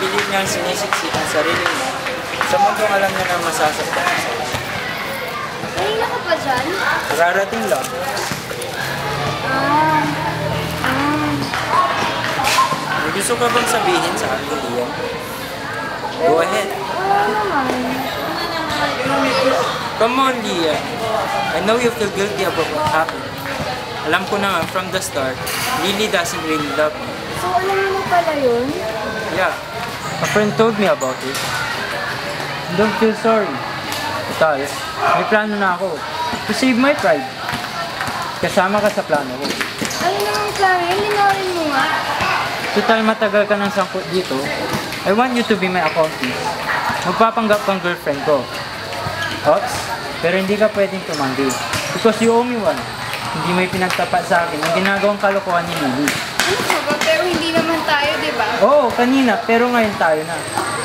pilit niyang sinisiksik ang sarili mo sa mundong alam niya na masasaktan siya. Kanina ka pa dyan? Rarating lang. May gusto ka bang sabihin sa akin, Liam? Go ahead. Naman. Come on, Liam. I know you feel guilty about what happened. Alam ko naman from the start, Lily doesn't really love me. So, alam mo na pala yun? Yeah, a friend told me about it. Don't feel sorry. Total, may plano na ako. To save my pride. Kasama ka sa plano ko. Ano naman plano yun? Linawin mo nga. Total, matagal ka ng sangkot dito. I want you to be my accomplice. Magpapanggap kang girlfriend ko. Ops, pero hindi ka pwedeng tumanggi. Because you owe me one. Hindi may pinagtapat sa akin ang ginagawang kalokohan ni Lily. Ano ka ba? Pero hindi naman tayo, di ba? Oo, kanina, pero ngayon tayo na.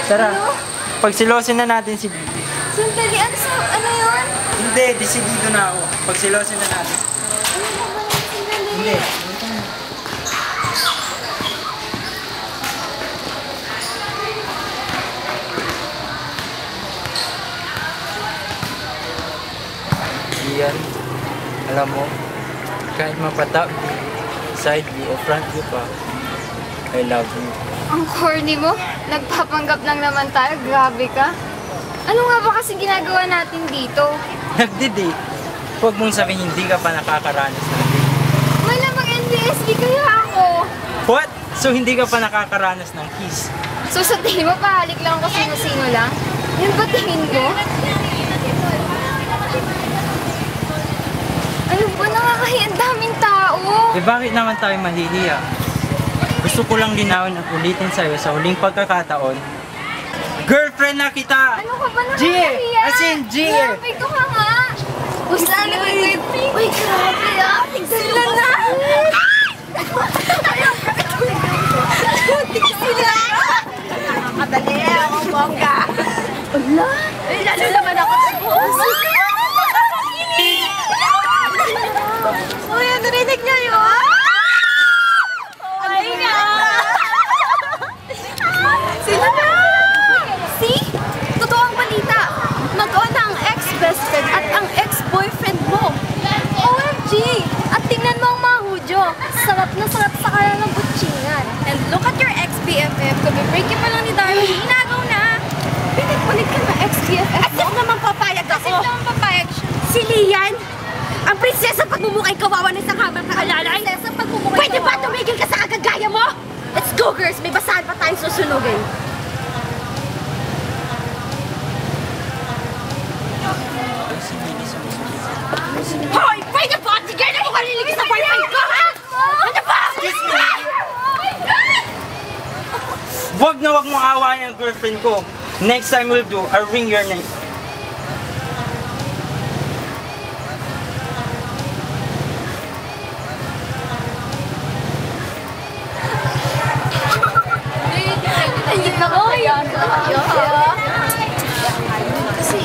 Tara, Ano? pagsilosin na natin si Lily. Sandali, ano yun? Hindi, desidido na ako. Pagsilosin na natin. Ano ba ba? Sandali. Hindi. Iyan, alam mo, kahit mapatap, side view o front view pa, I love you. Ang corny mo? Nagpapanggap lang naman tayo. Grabe ka. Ano nga ba kasi ginagawa natin dito? Nagdi-date. Huwag mong sabihin hindi ka pa nakakaranas ng date. Malamang NBSB kaya ako. What? So hindi ka pa nakakaranas ng kiss? So sa tingin mo, pahalik lang ako sino-sino lang? Yun ba tingin ko? Ano ba, nakakahiya, ang daming tao. Eh bakit naman tayo mahihiya? Gusto ko lang linawin at ulitin sa'yo sa huling pagkakataon. Girlfriend na kita! Ano ka ba, G! nakakahiya? As in G! Grabe ka nga. Gusto naman ko yung pink. Uy, grabe ah. Sila na. Sila. Nakakadali ako, bongga. Ala. Eh, lalo naman ako sa puso. Uy, narinig niyo yun? Oh my God! Sila na. See? Totoo ang balita. Mag-on ang ex-best friend at ang ex-boyfriend mo. OMG! At tingnan mo ang mga hudyo. Sarap na sarap sa kaya ng butchingan. And look at your ex-BFF. Kabibreak ka pa lang ni Darwin. Inagaw na. Pinagpalit ka ng ex-BFF As if naman papayag ako. As if naman papayag siya. Si Lian, ang prinsesa pagmumukay kawawa ng isang habang kaalalay. Prinsesa pagmumukay Pwede ba kawawa? tumigil ka sa kagagaya mo? Let's go, girls. May basahan pa tayong susunugin. Hoy! Pwede ba? Tigil na mo kalilig sa boyfriend ko, ha? Ano ba? Huwag na huwag mong awayan ang girlfriend ko. Next time we'll do, I'll ring your name. Ayun na ko. Ayun. Kasi.